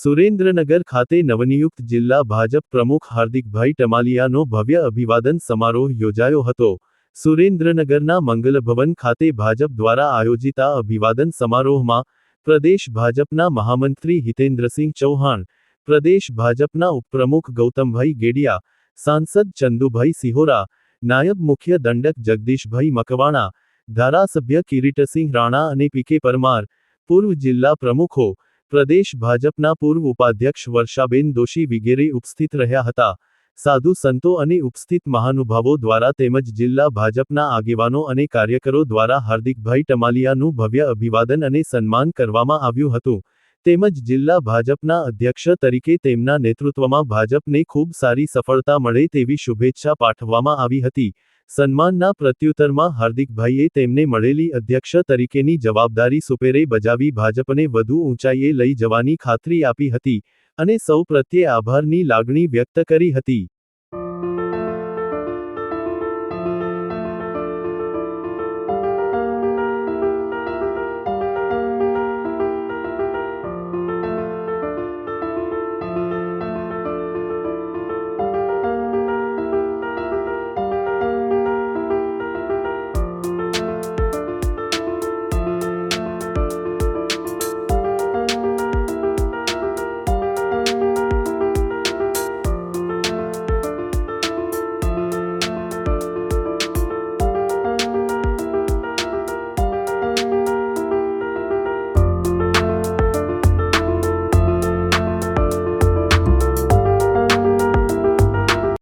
સુરેન્દ્રનગર ખાતે નવનિયુક્ત જિલ્લા ભાજપ પ્રમુખ હાર્દિકભાઈ ટમાલિયાનો ભવ્ય અભિવાદન સમારોહ યોજાયો હતો। સુરેન્દ્રનગરના મંગલભવન ખાતે ભાજપ દ્વારા આયોજિત આ અભિવાદન સમારોહમાં પ્રદેશ ભાજપના મહામંત્રી હિતેન્દ્રસિંહ ચૌહાણ, પ્રદેશ ભાજપના ઉપપ્રમુખ ગૌતમભાઈ ગેડિયા, સાંસદ ચંદુભાઈ સિહોરા, નાયબ મુખ્ય દંડક જગદીશભાઈ મકવાણા, ધારાસભ્ય કિરીટસિંહ રાણા અને પીકે પરમાર, પૂર્વ જિલ્લા પ્રમુખો, પ્રદેશ ભાજપના પૂર્વ ઉપાધ્યક્ષ વર્ષાબેન દોશી વિગેરે ઉપસ્થિત રહ્યા હતા। સાધુ સંતો અને ઉપસ્થિત મહાનુભાવો દ્વારા તેમજ જિલ્લા ભાજપના આગેવાનો અને કાર્યકરો દ્વારા હાર્દિકભાઈ ટમાલિયાનું ભવ્ય અભિવાદન અને સન્માન કરવામાં આવ્યું હતું। તેમજ જિલ્લા ભાજપના અધ્યક્ષ તરીકે તેમના નેતૃત્વમાં ભાજપને ખૂબ સારી સફળતા મળે તેવી શુભેચ્છા પાઠવવામાં આવી હતી। સન્માનના પ્રત્યુત્તરમાં હાર્દિકભાઈએ તેમને મળેલી અધ્યક્ષ તરીકેની જવાબદારી સુપેરે બજાવી ભાજપને વધુ ઊંચાઈએ લઈ જવાની ખાતરી આપી હતી અને સૌ પ્રત્યે આભારની લાગણી વ્યક્ત કરી હતી।